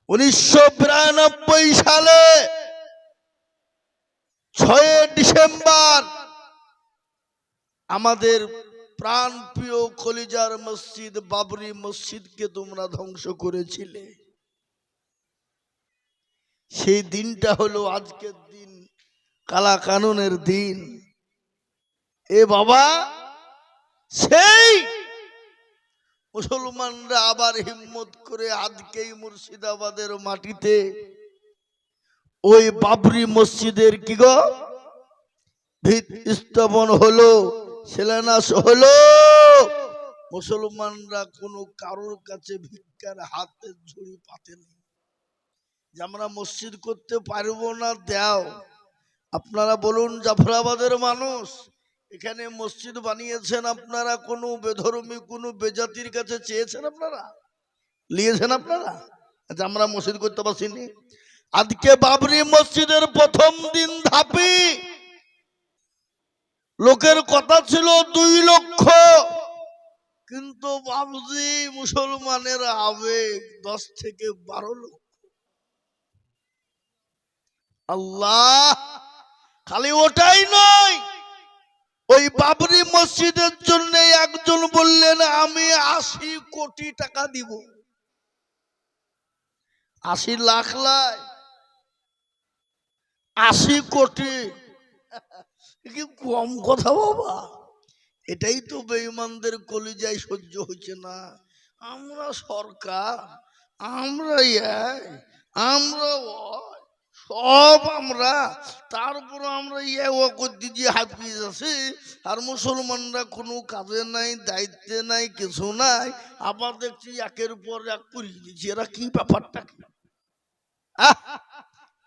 1992 সালে 6 ডিসেম্বর আমাদের প্রাণপ্রিয় কলিজার মসজিদ বাবরি মসজিদকে তোমরা ধ্বংস করেছিলে। সেই দিনটা হলো আজকের দিন, কালা কানুনের দিন। এ বাবা, সেই মুসলমানরা আবার হিম্মত করে আজকেই মুর্শিদাবাদের মাটিতে ওই বাবরি মসজিদের কি গো ভিত স্থাপন হলো, শিলান্যাস হলো। মুসলমানরা কোনো কারোর কাছে ভিক্ষার হাতে ঝুড়ি পাতে নেই যে আমরা মসজিদ করতে পারবো না, দাও। আপনারা বলুন, জাফরাবাদের মানুষ এখানে মসজিদ বানিয়েছেন, আপনারা কোনো বেধর্মী কোনো বেজাতির কাছে চেয়েছেন? আপনারা নিয়েছেন? আপনারা আচ্ছা, আমরা মসজিদ করতে পারছিনি। আজকে বাবরি মসজিদের প্রথম দিন ধাপি লোকের কথা ছিল 2 লক্ষ, কিন্তু বাবজি মুসলমানের আবেগ 10 থেকে 12 লক্ষ। আল্লাহ, খালি ওটাই নয়, ওই বাবরি মসজিদের জন্য একজন বললেন আমি 80 কোটি টাকা দিব। 80 লাখ লাই 80 কোটি, কি কম কথা বাবা? এটাই তো বেঈমানদের কলিজায় সহ্য হচ্ছে না। আমরা সরকার, আমরা আমরা সব আমরা, তারপর আমরা হাফিজ আছি, আর মুসলমানরা কোনো কাজে নাই, দায়িত্বে নাই, কিছু নাই। আবার দেখছি একের পর এক করিয়ে দিচ্ছি। এরা কি ব্যাপারটা কি?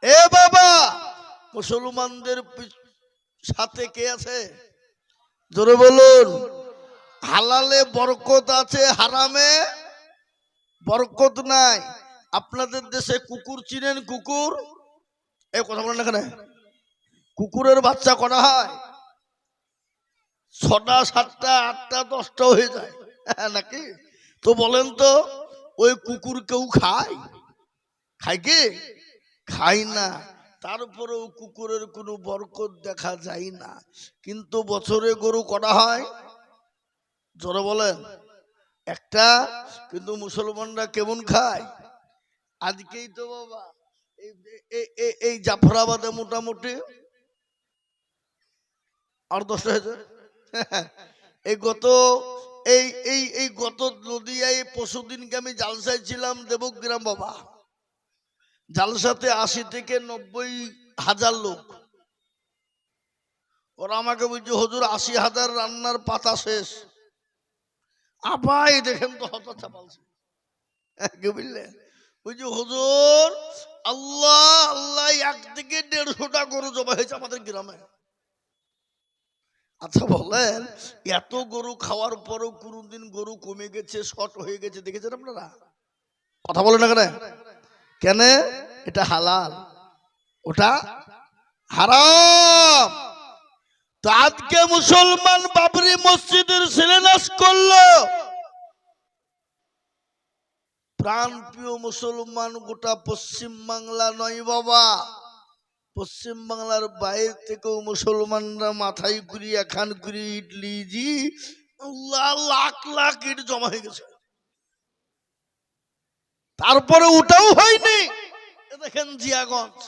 এ বাবা, মুসলমানদের সাথে কে আছে? জোরে বলুন। হালালে বরকত আছে, হারামে বরকত নাই। আপনাদের দেশে কুকুর চিনেন? কুকুর, এই কথা বলেন এখানে। কুকুরের বাচ্চা করা হয় 6টা 7টা 8টা 10টা হয়ে যায় নাকি? তো বলেন তো, ওই কুকুর কেউ খায়? খায় কি? খায় না। তারপরেও কুকুরের কোনো বরকত দেখা যায় না। কিন্তু বছরে গরু করা হয়, জোরে বলেন, একটা। কিন্তু মুসলমানরা কেমন খায়? আজকেই তো বাবা এই জাফরাবাদে মোটামুটি আর 10টা হয়েছে। এই গত নদিয়ায় পরশুদিনকে আমি জালসায় ছিলাম, দেবগ্রাম বাবা। জালসাতে 80 থেকে 90 হাজার লোক। ওরা আমাকে বলছে হুজুর 80,000 রান্নার পাতা শেষ। আবাই দেখেন তো হতচ্ছা পালছে, বুঝলেন? বুঝছি হুজুর, আল্লাহ আল্লাহ, একদিকে 150টা গরু জবা হয়েছে আমাদের গ্রামে। আচ্ছা বলেন, এত গরু খাওয়ার পরও কোনদিন গরু কমে গেছে, শর্ট হয়ে গেছে দেখেছেন আপনারা? কথা বলেন না কেন? কেন? এটা হালাল, ওটা হারাম। তো আজকে মুসলমান বাবরি মসজিদের শিলান্যাস করলো। প্রাণপ্রিয় মুসলমান, গোটা পশ্চিম বাংলা নয় বাবা, পশ্চিম বাংলার বাইরে থেকেও মুসলমানরা মাথায় ঘুরি এখান ঘুরি ইডলি জি লাখ লাখ ইট জমা হয়ে গেছে। তারপরে ওটাও হয়নি। দেখেন জিয়াগঞ্জ,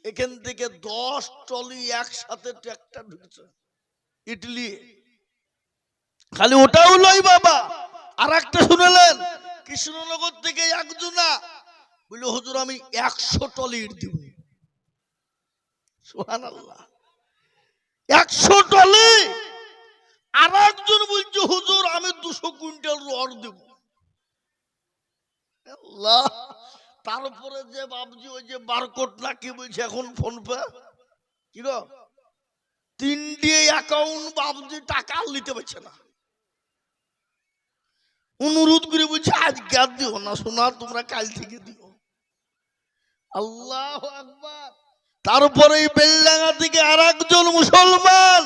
এখান থেকে 10 ট্রলি একসাথে ট্রাক্টর ঢুকছে ইডলি। খালি ওটাও নয় বাবা, আর একটা শুনলেন, কৃষ্ণনগর থেকে একজনা বলল হুজুর আমি 100 ট্রলি ইট দিব। সুবহানাল্লাহ, 100 ট্রলি। আর একজন বলছে হুজুর আমি 200 কুইন্টাল রড দেব। আল্লাহ। তারপরে যে বাবজি ওই যে বারকোড না কি বলছে এখন, ফোন পে কি গো, 3টে অ্যাকাউন্ট বাবজি টাকা নিতে পারছে না। অনুরোধ করে বলছে আজকে আর দিও না সোনা, তোমরা কাল থেকে দিও। আল্লাহু আকবার। তারপরে এই বেলডাঙ্গা থেকে আর একজন মুসলমান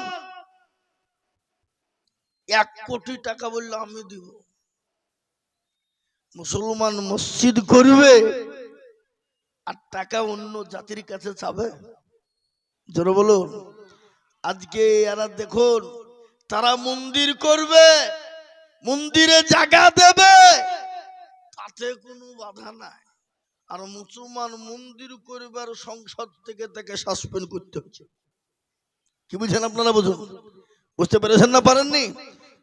1 কোটি টাকা বললো আমি দিব। মুসলমান মসজিদ করবে, আর টাকা অন্য জাতির কাছে চাবে? জোরে বলুন। আজকে এরা দেখুন, তারা মন্দির করবে, মন্দিরে জায়গা দেবে, তাতে কোনো বাধা নাই। আর মুসলমান মন্দির করবার সংসদ থেকে তাকে সাসপেন্ড করতে হচ্ছে। কি বুঝছেন আপনারা? বুঝুন, বুঝতে পেরেছেন না পারেননি?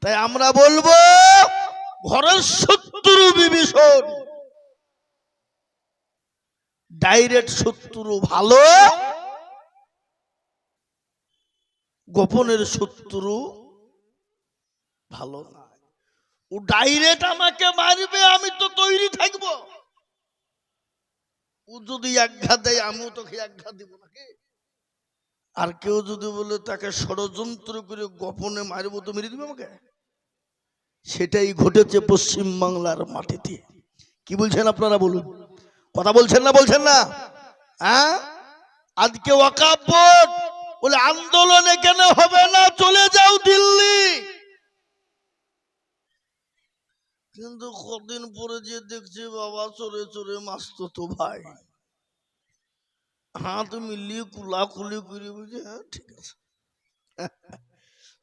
তাই আমরা বলবো, ঘরের শত্রু বিভীষণ, ডাইরেক্ট শত্রু ভালো, গোপনের শত্রু ভালো না। ও ডাইরেক্ট আমাকে মারবে, আমি তো তৈরি থাকবো। ও যদি আঘাত দেয়, আমিও তোকে আঘাত দিব নাকি? আর কেউ যদি বলে তাকে ষড়যন্ত্র করে গোপনে মারবো, তো মেরে দিবে আমাকে। সেটাই ঘটেছে পশ্চিম বাংলার মাটিতে। কি বলছেন আপনারা? বলুন, কথা বলছেন না? বলছেন না? হ্যাঁ, আজকে ওয়াকফ বোর্ড বলে আন্দোলন এখানে হবে না, চলে যাও দিল্লি। কিন্তু কদিন পরে যে দেখছি, বাবা চোরে চোরে মাসতো তো ভাই হাত মিলিয়ে কুলাকুলি করে বুঝে, হ্যাঁ ঠিক আছে।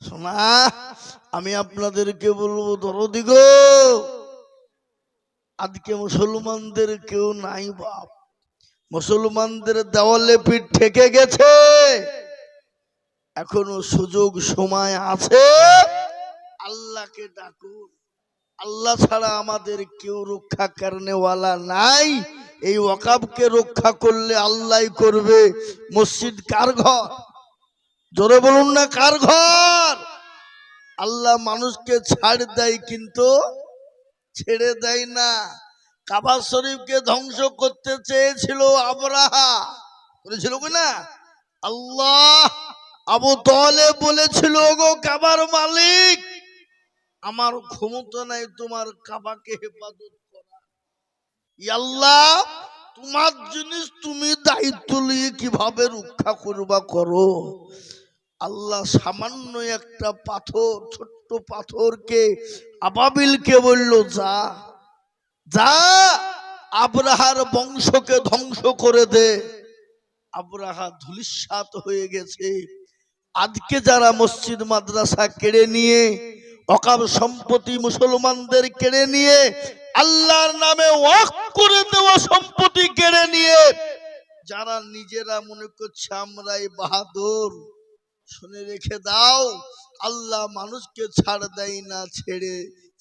শোনা, আমি আপনাদেরকে বলবো, ধরো দিগো, আজকে মুসলমানদের কেউ নাই বাপ। মুসলমানদের দেওয়ালে পিঠ ঠেকে গেছে, এখনো সুযোগ সময় আছে। আল্লাহকে ডাকুন, আল্লাহ ছাড়া আমাদের কেউ রক্ষা করনেওয়ালা নাই। এই ওয়াকফকে রক্ষা করলে আল্লাহই করবে। মসজিদ কার ঘর? জোরে বলুন না, কার ঘর? আল্লাহ মানুষকে ছাড় দেয়, কিন্তু ছেড়ে দেয় না। কাবা শরীফকে ধ্বংস করতে চেয়েছিল আবরাহা, বলেছিল না? আল্লাহ, আবু তালেব বলেছিল, গো কাবার মালিক, আমার ক্ষমতা নাই তোমার কাবাকে হেফাজত করা। আল্লাহ, তোমার জিনিস তুমি দায়িত্ব নিয়ে কিভাবে রক্ষা করবা করো। আল্লাহ সামান্য একটা পাথর, ছোট্ট পাথরকে, আবাবিলকে বলল, যা যা আবরাহার বংশকে ধ্বংস করে দে। আবরাহা ধূলিসাৎ হয়ে গেছে। আজকে যারা মসজিদ মাদ্রাসা কেড়ে নিয়ে, ওয়াকফ সম্পত্তি মুসলমানদের কেড়ে নিয়ে, আল্লাহর নামে ওয়াকফ করে দেওয়া সম্পত্তি কেড়ে নিয়ে যারা নিজেরা মনে করছে আমরাই বাহাদুর, শুনে রেখে দাও, আল্লাহ মানুষকে ছাড় দেয় না,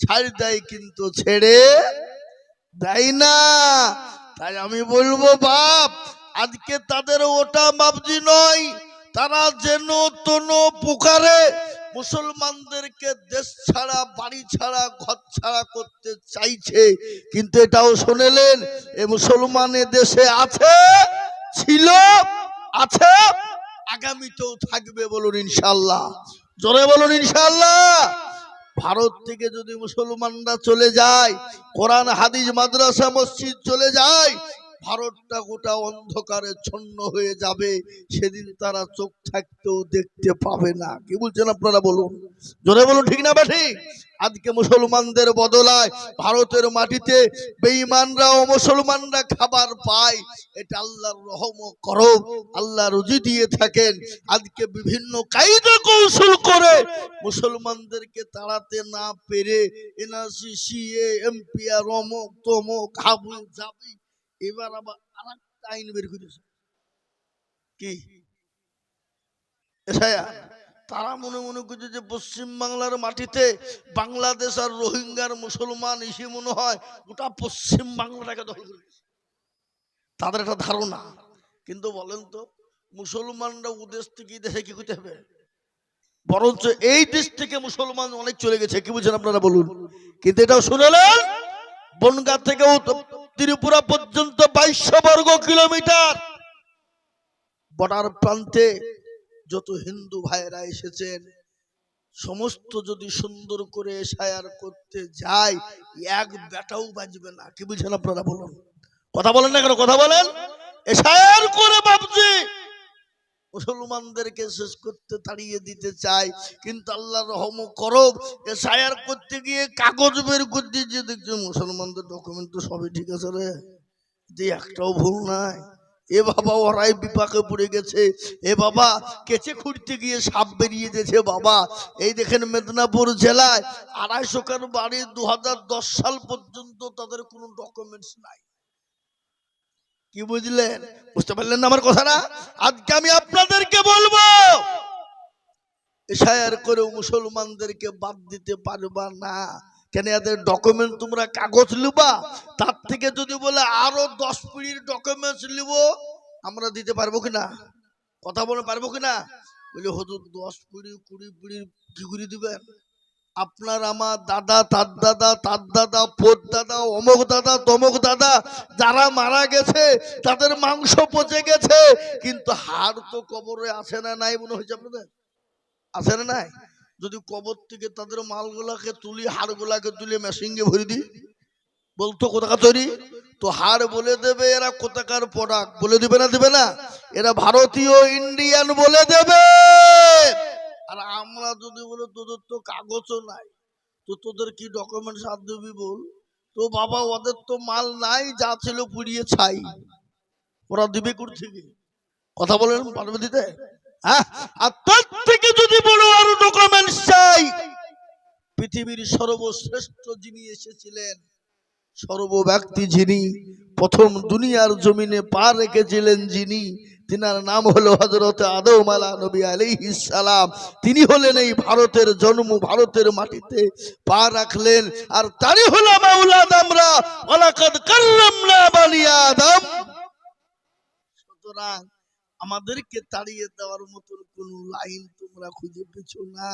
ছাড় দেয় কিন্তু ছেড়ে দেয় না। তাই আমি বলবো বাপ, আজকে তাদের ওটা বাবজি নয়, তারা যেন তোন পুকারে মুসলমানদেরকে দেশ ছাড়া, বাড়ি ছাড়া, ঘর ছাড়া করতে চাইছে। কিন্তু এটাও শুনেলেন, এ মুসলমানের দেশে আছে, ছিল, আছে, আগামীতেও থাকবে। বলুন ইনশাআল্লাহ। জোরে বলুন ইনশাআল্লাহ। ভারত থেকে যদি মুসলমানরা চলে যায়, কোরআন হাদিস মাদ্রাসা মসজিদ চলে যায়, ভারতটা গোটা অন্ধকারে ছন্ন হয়ে যাবে। সেদিন তারা চোখ থাকতেও দেখতে পাবে না। কি বলছেন আপনারা? বলুন, জোরে বলুন, ঠিক না ঠিক? আজকে মুসলমানদের বদলায় ভারতের মাটিতে বেঈমানরা ও মুসলমানরা খাবার পায়। এটা আল্লাহর রহম ও করম, আল্লাহ রুজি দিয়ে থাকেন। আজকে বিভিন্ন কায়দা কৌশল করে মুসলমানদেরকে তাড়াতে না পেরে এনআরসি, সিএ, এমপিআর, অমুক তমুক, হাবু জাবি, এবার আবার আরেকটা আইন বের করেছে। কি? তারা মনে মনে করছে যে পশ্চিম বাংলার মাটিতে বাংলাদেশ আর রোহিঙ্গার মুসলমান এসে মনে হয় গোটা পশ্চিম বাংলাটাকে দখল করে গেছে, তাদের একটা ধারণা। কিন্তু বলেন তো, মুসলমানরা ওদেশ থেকে দেশে কি করতে হবে? বরঞ্চ এই দেশ থেকে মুসলমান অনেক চলে গেছে। কি বুঝছেন আপনারা? বলুন। কিন্তু এটাও শুনেলেন, বনগাঁ থেকে ত্রিপুরা পর্যন্ত 2200 বর্গ কিলোমিটার বর্ডার প্রান্তে যত হিন্দু ভাইরা এসেছেন, সমস্ত যদি সুন্দর করে এশায়ার করতে যায়, এক বেটাও বাজবে না। কি বুঝছেন আপনারা? বলুন, কথা বলেন না কেন? কথা বলেন। এশায়ার করে বাবজি মুসলমানদেরকে শেষ করতে, তাড়িয়ে দিতে চায়। কিন্তু আল্লাহ রহম করব, এশায়ার করতে গিয়ে কাগজ বের করতে গিয়ে দেখছে মুসলমানদের ডকুমেন্ট তো সবই ঠিক আছে রে, যে একটাও ভুল নাই। এ বাবা ওরাই বিপাকে পড়ে গেছে। এ বাবা কেচে খুঁড়তে গিয়ে সাপ বেরিয়ে গেছে বাবা। এই দেখেন মেদিনীপুর জেলায় 250 কার বাড়ি 2010 সাল পর্যন্ত তাদের কোনো ডকুমেন্টস নাই। কি বুঝলেন? বুঝতে পারলেন না আমার কথাটা? আজকে আমি আপনাদেরকে বলবো, এশায়ার করে মুসলমানদেরকে বাদ দিতে পারবা না। কেন? এদের ডকুমেন্ট তোমরা কাগজ লিবা, তার থেকে যদি বলে আরো 10 পিঁড়ির ডকুমেন্টস লিব, আমরা দিতে পারবো কিনা? কথা বলে পারবো কিনা? বলে হুজুর 10 পিঁড়ি 20 পিঁড়ির কি করে দিবেন? আপনার আমার দাদা, তার দাদা, তার দাদা, পোত দাদা, অমুক দাদা, তমুক দাদা যারা মারা গেছে তাদের মাংস পচে গেছে, কিন্তু হাড় তো কবরে আসে না নাই মনে হয়েছে আপনাদের? আছে না নাই? যদি কবর থেকে তাদের মালগুলাকে তুলি, হাড়গুলাকে তুলে মেশিনে ভরে দিই, বলতো কোথাকার তৈরি? তো হাড় বলে দেবে এরা কোথাকার প্রোডাক্ট, বলে দিবে না? দিবে না? এরা ভারতীয় ইন্ডিয়ান বলে দেবে। আর আমরা যদি বলে তোদের তো কাগজও নাই, তো তোদের কি ডকুমেন্টস আর দিবি বল? তো বাবা ওদের তো মাল নাই, যা ছিল পুড়িয়ে ছাই, ওরা দিবে কোথা থেকে? কথা বলেন, পারবে দিতে? হ্যাঁ? আর তার থেকে যদি বলো আরো ডকুমেন্টস চাই, পৃথিবীর সর্বশ্রেষ্ঠ যিনি এসেছিলেন, সর্বব্যক্তি যিনি প্রথম দুনিয়ার জমিনে পা রেখেছিলেন, যিনি, তিনার নাম হলো হযরত আদম নবী আলাইহিস সালাম। তিনি হলেন এই ভারতের জন্ম, ভারতের মাটিতে পা রাখলেন, আর তারই হলো মাওলানা আমরা ওয়ালাকাদ কাররামনা বানি আদম। সুতরাং আমাদেরকে তাড়িয়ে দেওয়ার মতো কোন লাইন তোমরা খুঁজে পেছো না।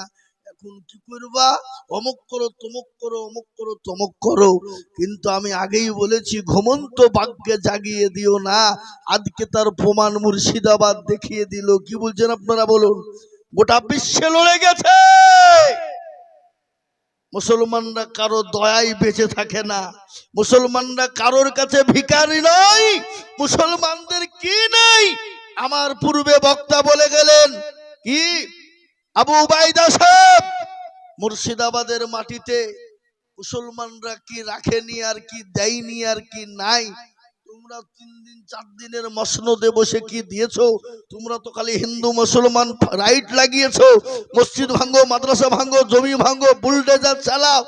এখন কি করবা? অমুক করো, তমুক করো, অমুক করো, তমুক করো। কিন্তু আমি আগেই বলেছি, ঘুমন্ত বাঘকে জাগিয়ে দিও না। আজকে তার প্রমাণ মুর্শিদাবাদ দেখিয়ে দিল। কি বলছেন আপনারা বলুন? গোটা বিশ্বে লড়ে গেছে। মুসলমানরা কারো দয়াই বেঁচে থাকে না। মুসলমানরা কারোর কাছে ভিখারি নয়। মুসলমানদের কি নেই? আমার পূর্বে বক্তা বলে গেলেন, কি আবু উবাইদা সাহেব, মুর্শিদাবাদের মাটিতে মুসলমানরা কি রাখেনি আর কি দেয়নি আর কি নাই? তোমরা 3 দিন 4 দিনের মসনদে বসে কি দিয়েছো? তোমরা তো খালি হিন্দু মুসলমান রাইট লাগিয়েছো, মসজিদ ভাঙ্গো, মাদ্রাসা ভাঙ্গো, জমি ভাঙ্গো, বুলডোজার চালাও,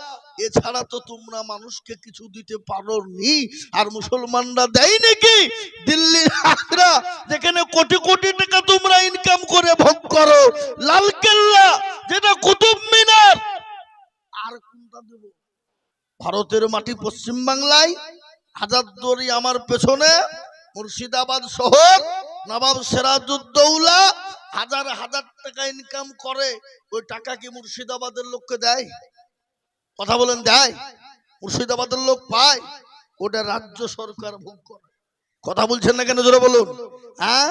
এছাড়া তো তোমরা মানুষকে কিছু দিতে পারোনি। আর মুসলমানরা দেয় নাকি? দিল্লির আগ্রা যেখানে কোটি কোটি টাকা তোমরা ইনকাম করে ভোগ করো, লালকেল্লা যেটা কুতুব মিনার, আর কোনটা দেব? ভারতের মাটি পশ্চিম বাংলায়, হাজারদুয়ারি আমার পেছনে, মুর্শিদাবাদ শহর, নবাব সিরাজউদ্দৌলা হাজার হাজার টাকা ইনকাম করে। ওই টাকা কি মুর্শিদাবাদের লোককে দেয়? কথা বলেন, দেয়? মুর্শিদাবাদের লোক পায়? ওটা রাজ্য সরকার ভোগ করে। কথা বলছেন না কেন? জোরে বলুন। হ্যাঁ?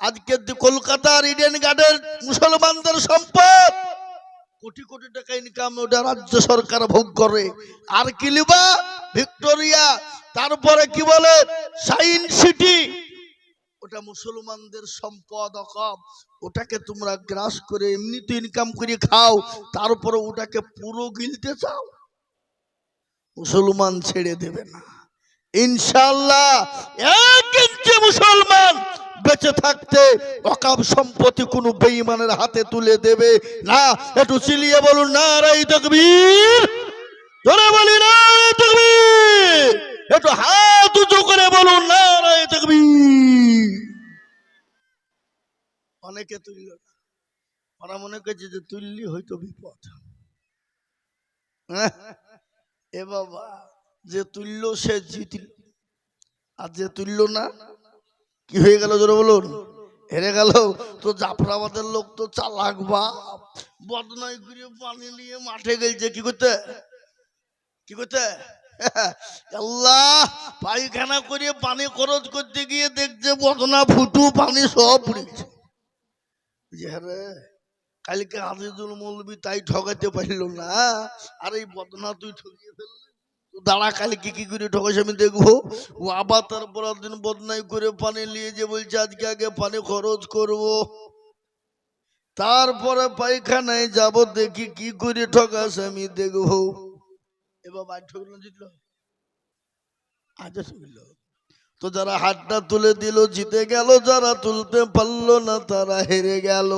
আজকে কলকাতার ইডেন গার্ডেন মুসলমানদের সম্পদ, কোটি কোটি টাকা ইনকাম, ওটা রাজ্য সরকার ভোগ করে। আর কি লিবা? ভিক্টোরিয়া, তারপরে কি বলে সায়েন্স সিটি, ওটা মুসলমানদের সম্পদ। ওটাকে তোমরা গ্রাস করে এমনি তো ইনকাম করে খাও, তারপরে ওটাকে পুরো গিলতে চাও? মুসলমান ছেড়ে দেবে না ইনশাআল্লাহ। এক ইঞ্চি মুসলমান বেঁচে থাকতে ওয়াকফ সম্পত্তি কোনো বেঈমানের হাতে তুলে দেবে না। একটু চিল্লিয়ে বলুন নারায়ে তাকবীর। জোরে বলি নারায়ে তাকবীর। একটু হাত উঁচু করে বলুন নারায়ে তাকবীর। অনেকে তুলল না, ওরা মনে করছে যে তুললি হয়তো বিপদ। এ বাবা, যে তুলল সে জিতল, আর যে তুলল না কি হয়ে গেল? জোরে বলুন, হেরে গেল। তো জাফরাবাদের লোক তো চালাক বাপ, বদনাই করে পানি নিয়ে মাঠে গেছে। কি করতে? কি করতে? আল্লাহ, পায়খানা করে পানি খরচ করতে গিয়ে দেখছে বদনা ফুটু পানি সব পুড়ে গেছে। কালকে আজিজুল মৌলবী তাই ঠকাইতে পারল না, আর এই বদনা তুই ঠকিয়ে ফেললি। দাঁড়া, কালকে কি করে ঠকাইছে আমি দেখবো। ও আবার তারপর দিন বদনাই করে পানি নিয়ে যে বলছে আজকে আগে পানি খরচ করব, তারপরে পায়খানায় যাব, দেখি কি করে ঠকাস আমি দেখবো। এবার বাড়ি ঠকল, জিতল, আজ ঠকল। তো যারা হাতটা তুলে দিল জিতে গেল, যারা তুলতে পারলো না তারা হেরে গেল।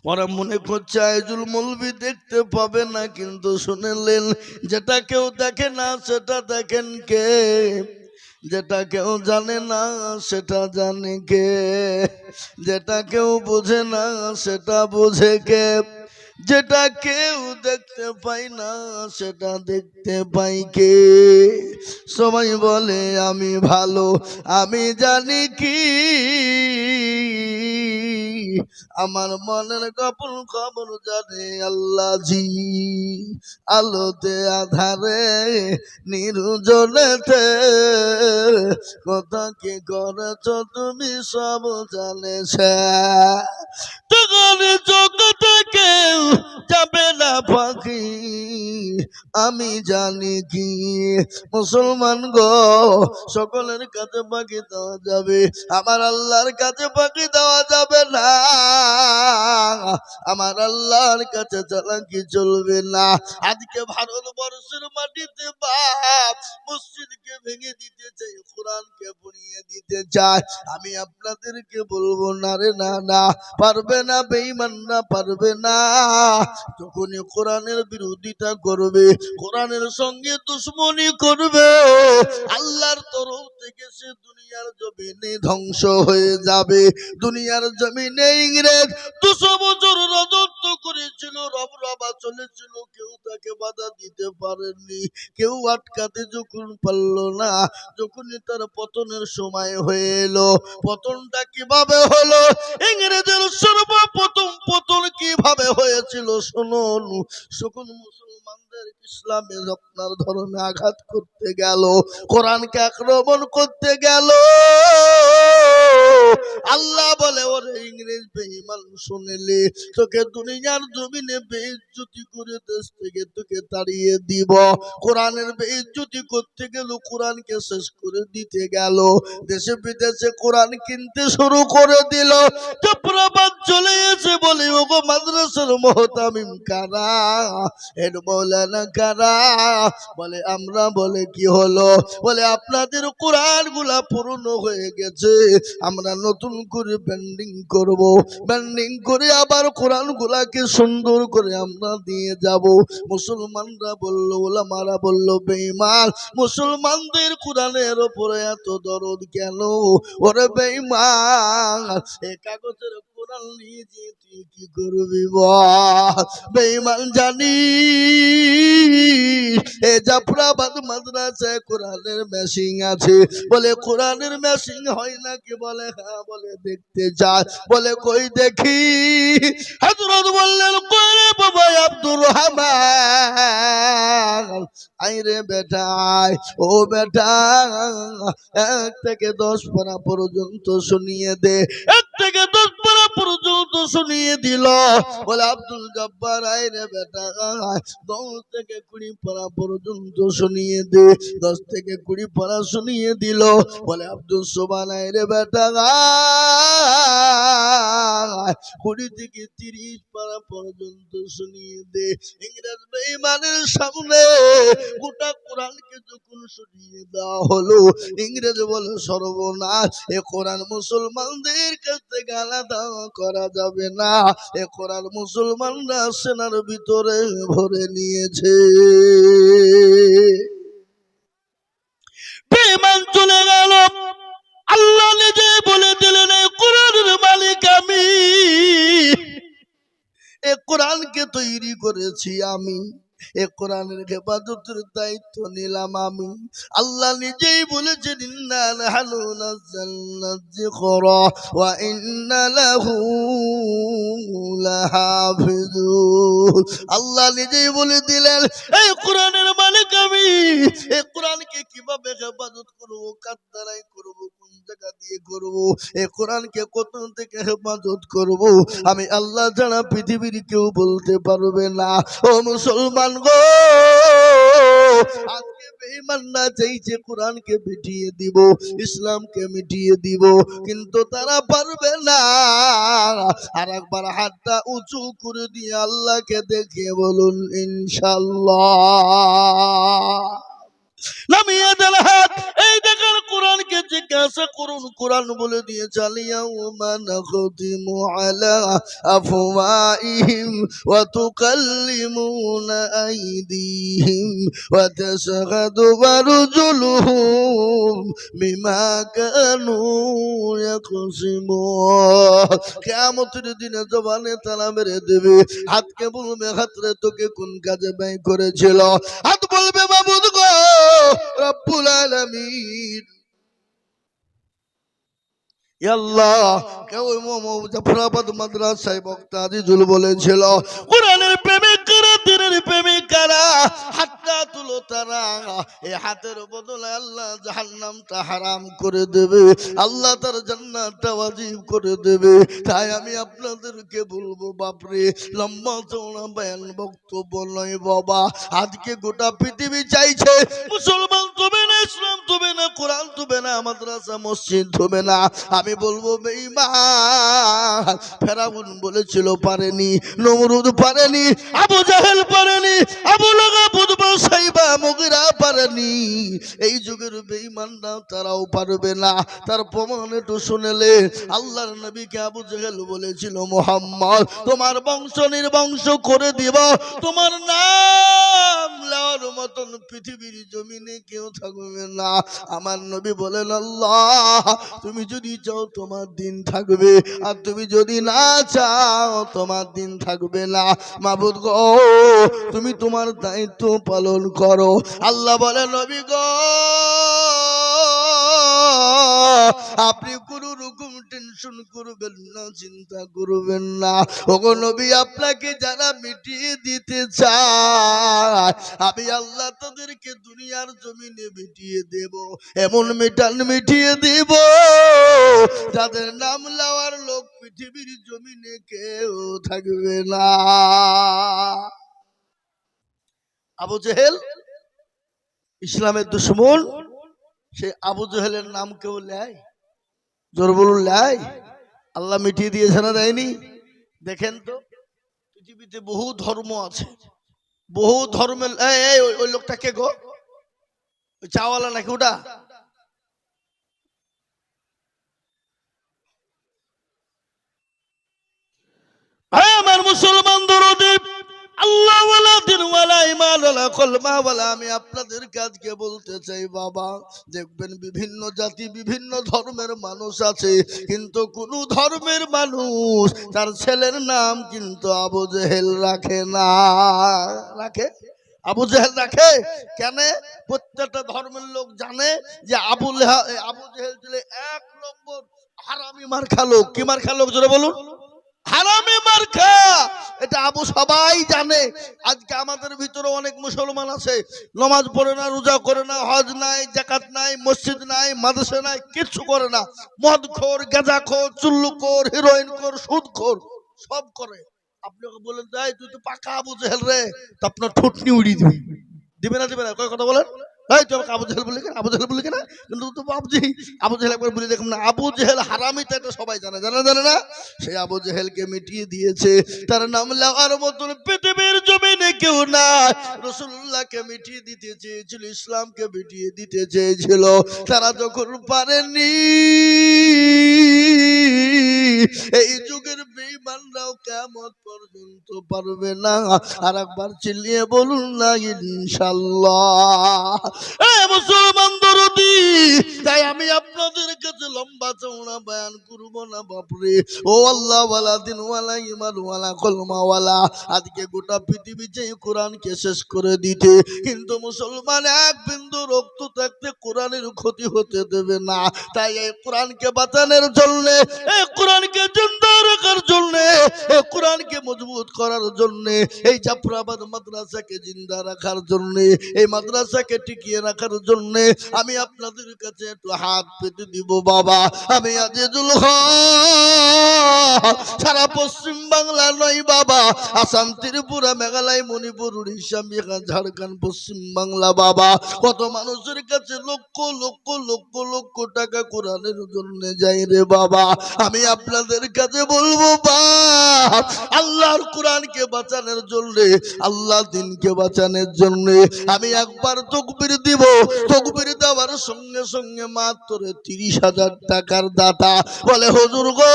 ওরা মনে করছে আইজুল মৌলবি দেখতে পাবে না, কিন্তু শুনলেন যেটা কেউ দেখে না সেটা দেখেন কে, যেটা কেউ জানে না সেটা জানে কে, যেটা কেউ বোঝে না সেটা বোঝে কে, যেটা কেউ দেখতে পাই না সেটা দেখতে পাই কে। সবাই বলে আমি ভালো, আমি জানি কি আমার মনের গোপন খবর জানে আল্লাহ জি। আলোতে আধারে নির্জনেতে কথা কি করেছ তুমি সব জানেছে, তখন জগতে কেউ যাবে না পাখি, আমি জানি কি। মুসলমান গো, সকলের কাছে পাখি দেওয়া যাবে, আমার আল্লাহর কাছে পাখি দেওয়া যাবে না। আমার আল্লাহর কাছে চালাকি চলবে না। আজকে ভারতবর্ষের মাটিতে বাপ মসজিদকে ভেঙে দিতে চাই, কোরআনকে পুড়িয়ে দিতে চায়। আমি আপনাদেরকে বলবো না রে না, না পারবে না, বেঈমানরা পারবে না। যখনই কোরআনের বিরোধিতা করবে, কোরআনের সঙ্গে দুশ্মনী করবে, আল্লাহর তরফ থেকে সে দুনিয়ার জমিনে ধ্বংস হয়ে যাবে। দুনিয়ার জমিনে ইংরেজ 200 বছর রাজত্ব করেছিল, রবরবা চলেছিল, কেউ তাকে বাধা দিতে পারেনি, কেউ আটকাতে যখন পারলো না। যখনই তার পতনের সময় হয়ে এলো, পতনটা কিভাবে হলো, ইংরেজের সর্বপ্রথম পতন কিভাবে হয়েছিল শুনুন। সকল মুসলমানদের ইসলামে আপনার ধর্মে আঘাত করতে গেল, কোরআনকে আক্রমণ করতে গেল, আল্লাহ বলে ওরে ইংরেজ বেঈমান শুনলে তোকে দুনিয়ার জমিনে বেইজ্জতি করে দেশ থেকে তোকে তাড়িয়ে দিব। কোরআনের বেইজ্জতি করতে গেল, কোরআনকে শেষ করে দিতে গেল, দেশে বিদেশে কোরআন কিনতে শুরু করে দিল। চপ্রাবাদ চলে এসে বলে ওগো মাদ্রাসার মুহতামিম কারা, হেড মাওলানা কারা, বলে আমরা। বলে কি হলো, বলে আপনাদের কোরআন গুলা পুরনো হয়ে গেছে, আমরা নতুন করে ব্যান্ডিং করব, ব্যান্ডিং করে আবার কোরআন গুলাকে সুন্দর করে আমরা দিয়ে যাব। মুসলমানরা বলল, ওলামারা বলল বেঈমান, মুসলমানদের কোরআনের উপরে এত দরদ কেন? ওরে বেঈমান, এই কাগজের কোরআন নিয়ে যে তুই কি করবি বল? বেঈমান জানি এ জাফরাবাদ মাদ্রাসায় কোরআনের মেশিন আছে। বলে কোরআনের মেশিন হয় নাকি? বলে হ্যাঁ। বলে দেখতে যায়। বলে কই দেখি। হযরত বললেন কই রে বাবা আব্দুর রহমান, আইরে বেটা ও বেটা, 1 থেকে 10 পারা পর্যন্ত শুনিয়ে দে। 1 থেকে 10 পারা পর্যন্ত শুনিয়ে দিল। বলে আব্দুল জব্বার আইরে বেটা 10 থেকে 20 পারা পর্যন্ত শুনিয়ে দে। 10 থেকে 20 পারা শুনিয়ে দিল। বলে আব্দুল সোবান আইরে বেটা 20 থেকে 30 পারা পর্যন্ত শুনিয়ে দে। ইংরেজ বেঈমানের সামনে গোটা কোরআনকে যখন শুনিয়ে দেওয়া হলো, ইংরেজ বলে সর্বনাশ, এ কোরআন মুসলমানদের কাছ থেকে আলাদা করা যাবে না, এ কোরআন মুসলমানরা সেনার ভিতরে ভরে নিয়েছে। বেঈমান চলে গেল। আল্লাহ নিজে বলে দিলেন এই কোরআনের মালিক আমি, এ কোরআনকে তৈরি করেছি আমি, এ কোরআনের হেফাজতের দায়িত্ব নিলাম আমি। আল্লাহ নিজেই বলেছেন ইন্না নাহনু নাযালনা যিকরা ওয়া ইন্না লাহু লাহাফিজুন। আল্লাহ নিজেই বলে দিলেন এই কোরআনের মালিক আমি। এই কোরআনকে কিভাবে হেফাজত করব, কার দ্বারাই করব, কোন জায়গা দিয়ে করব, এই কোরআনকে কত থেকে হেফাজত করব, আমি আল্লাহ ছাড়া পৃথিবীর কেউ বলতে পারবে না। ও মুসলমান গো, আজকে বেঈমানরা চাইছে কোরআনকে মিটিয়ে দিব, ইসলামকে মিটিয়ে দিব, কিন্তু তারা পারবে না। আর একবার হাতটা উঁচু করে দিয়ে আল্লাহকে দেখে বলুন ইনশাআল্লাহ। নামিয়ে দেন হাত। এই দেখেন কোরআনকে জিজ্ঞাসা করুন, কোরআন বলে দিয়ে চালিয়াউমা নাখতিমু আলা আফওয়াহিম ওয়া তুকাল্লিমুনা আইদিহিম ওয়া তাশহাদু আরজুলুহুম বিমা কানু ইয়াকসিমুন। কিয়ামতের দিনে জবানে তালা মেরে দেবে, হাতকে বলবে হাতরে তোকে কোন কাজে ব্যয় করেছিল? হাত বলবে মাবুদ গো রব্বুল আলামিন, আল্লাহ কেউ জাফরাবাদ মাদ্রাসায় বক্তা আজিজুল বলেছিল কোরআনের প্রেমিক কারা, দিনের প্রেমিক কারা, হাতটা তুলো তারা, এই হাতের বদলে আল্লাহ জাহান্নামটা হারাম করে দেবে, আল্লাহ তার জান্নাতটা ওয়াজিব করে দেবে। তাই আমি আপনাদেরকে বলবো বাপরে, লম্বা চওড়া বয়ান বক্তব্য নয় বাবা। আজকে গোটা পৃথিবী চাইছে মুসলমান তবে না, ইসলাম তবে না, কোরআন তবে না, মাদ্রাসা মসজিদ তবে না। আমি বলবো বেঈমান, ফেরাউন বলেছিল পারেনি, নমরুদ পারেনি, আবু জাহেল পারেনি, আবু লাহাব, উতবা, সাইবা, মুগিরা পারেনি। এই যুগের বেঈমানরা তারাও পারবে না। তার প্রমাণ একটু শুনেলে, আল্লাহর নবীকে আবু জাহেল বলেছিল মুহাম্মদ তোমার বংশ নির্বংশ করে দিব, তোমার নাম নেওয়ার মতন পৃথিবীর জমিনে কেউ থাকবে না। আমার নবী বলেন আল্লাহ তুমি যদি চাও তোমার দিন থাকবে, আর তুমি যদি না চাও তোমার দিন থাকবে না। মাবুদ গো তুমি তোমার দায়িত্ব পালন করো। আল্লাহ বলে নবী গো আপনি কোন রকম টেনশন করবেন না, চিন্তা করবেন না। ওগো নবী আপনাকে যারা মিটিয়ে দিতে চায় আমি আল্লাহ তাদেরকে দুনিয়ার জমিনে মিটিয়ে দেব, এমন মিটিয়ে দেব যাদের নাম লওয়ার লোক পৃথিবীর জমিনে কেউ থাকবে না। আবু জেহেল ইসলামের দুশমন, সে আবু জেহেলের নাম কেউ লেয়? জোর বলুন লেয়? আল্লাহ মিটিয়ে দিয়েছে না দেয়নি? দেখেন তো পৃথিবীতে বহু ধর্ম আছে, বহু ধর্মের ওই লোকটা কে গো? ওই চাওয়ালা নাকি ওটা? আমার মুসলমান দরদি আল্লাহ ওয়ালা দিন ওয়ালা ঈমান ওয়ালা কলমা ওয়ালা, আমি আপনাদের কাজকে বলতে চাই বাবা, দেখবেন বিভিন্ন জাতি বিভিন্ন ধর্মের মানুষ আছে, কিন্তু কোন ধর্মের মানুষ তার ছেলের নাম কিন্তু আবু জেহেল রাখে না। রাখে? আবু জেহেল রাখে কেন? প্রত্যেকটা ধর্মের লোক জানে যে আবু জেহেল ছিল এক নম্বর হারামি মার্কা লোক। কি মার্কা লোক জোরে বলুন? হারামি মার্কা। এটা আবু সবাই জানে। আজকে আমাদের ভিতরে অনেক মুসলমান আছে নামাজ পড়ে না, রোজা করে না, হজ নাই, যাকাত নাই, মসজিদ নাই, মাদ্রাসা নাই, কিছু করে না, মদখোর, গাঁজাখোর, চুল্লুখোর, হিরোইনখোর, সুদখোর সব করে। আপনি ওকে বলেন যাই তুই তো পাকা আবু জেহেল রে, তো আপনার ঠুটনি উড়িয়ে দিবে। দিবে না দিবে না? কয় কথা বলেন? তুই আমাকে আবু জেহেল বলি কেন, আবু জেহেল বলি কেন? কিন্তু আবু জেহেল একবার বলে দেখুন না, আবু জেহেল হারামি, এটা সবাই জানে, জানে না? সেই আবু জেহেলকে মিটিয়ে দিয়েছে, তার নাম লেওয়ার মতন পৃথিবীর জমিনে কেউ না। রাসূলুল্লাহকে মিটিয়ে দিতে চেয়েছিল, ইসলামকে মিটিয়ে দিতে চেয়েছিল, তারা যখন পারেনি, এই যুগের বেঈমানরাও কিয়ামত পর্যন্ত পারবে না। আর একবার চিল্লিয়ে বলুন না ইনশাআল্লাহ। মুসলমান দরদি, তাই আমি আপনাদের কাছে লম্বা চওড়া বয়ান করব না বাপরে। ও আল্লাহ ওয়ালা দিন ওয়ালা ঈমান ওয়ালা কলমা ওয়ালা, আজকে গোটা পৃথিবী চাই কোরআনকে শেষ করে দিতে, কিন্তু মুসলমান এক বিন্দু রক্ত থাকতে কোরআনের ক্ষতি হতে দেবে না। তাই এই কোরআনকে বাঁচানোর জন্য, এই কোরআনকে জিন্দা রাখার জন্য, এই কোরআনকে মজবুত করার জন্য, এই জাফরাবাদ মাদ্রাসাকে জিন্দা রাখার জন্য, এই মাদ্রাসাকে টিকিয়ে রাখার জন্য আমি আপনাদের কাছে একটু হাত পেতে দিব বাবা। আমি আজিজুল হক সারা পশ্চিম বাংলা নয় বাবা, আসাম, ত্রিপুরা, মেঘালয়, মণিপুর, উড়িষ্যা, বিহার, ঝাড়খণ্ড, পশ্চিম বাংলা বাবা, কত মানুষের কাছে লক্ষ লক্ষ লক্ষ লক্ষ টাকা কোরআনের জন্য যাই রে বাবা। আমি আপনাদের কাছে বল বলবো বাপ, আল্লাহর কোরআনকে বাঁচানোর জন্য, আল্লাহ দিনকে বাঁচানোর জন্য আমি একবার তাকবীর দিব। তাকবীর দেওয়ার সঙ্গে সঙ্গে মাত্র 30,000 টাকার দাতা বলে হুজুর গো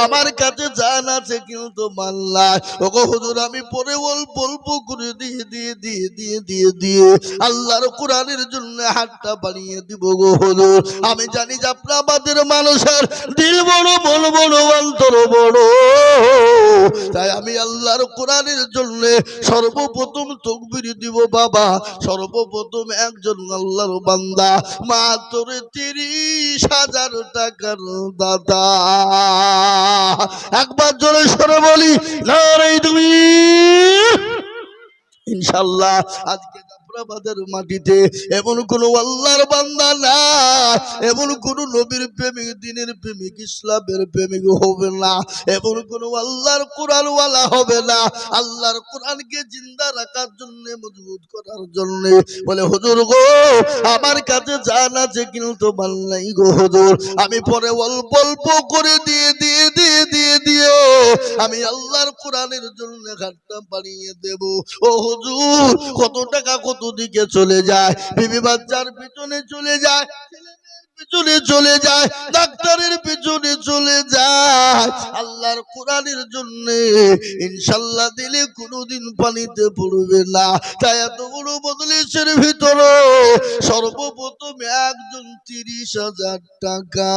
আমার কাছে জান আছে কিন্তু মাল্লা, ওগো হুজুর আমি পরে অল্প করে দিয়ে আল্লাহর কোরআনের জন্য হাতটা বাড়িয়ে দিব গো হুজুর। আমি জানি যে আপনারা আমাদের মানুষের দিল বড় বড় বড় অন্তর বড়, তাই আমি আল্লাহর কোরআনের জন্য সর্বপ্রথম তাকবীর দিব বাবা। সর্বপ্রথম একজন আল্লাহর বান্দা মাত্র 30,000 টাকার দাতা। একবার জোরে সরে বলি নারে তুমি। ইনশাআল্লাহ আজকে জাফরাবাদের মাটিতে এমন কোন আল্লাহর বান্দা না, এমন কোন নবীর প্রেমিক, দিনের প্রেমিক, ইসলামের প্রেমিক হবে না, এমন কোন আল্লাহর কোরআন ওয়ালা হবে না। আল্লাহর কোরআনকে জিন্দা রাখার জন্য, মজবুত করার জন্য বলে হুজুর গো আমার কাছে জান আছে কিন্তু মাল নাই গো হুজুর, আমি পরে অল্প করে দিয়ে আমি আল্লাহর কোরআনের জন্য ঘাটটা বাড়িয়ে দেব। ও হুজুর কত টাকা কত দিকে চলে যায়, বিবি বাচ্চার পিছনে চলে যায়, পিছনে চলে যায়, ডাক্তারের পিছনে চলে যায়, আল্লাহর কোরআনের জন্য ইনশাআল্লাহ দিলে কোনোদিন পানিতে পড়বে না। তাই এত বড় মজলিসের ভিতরে সর্বপ্রথম একজন 30,000 টাকা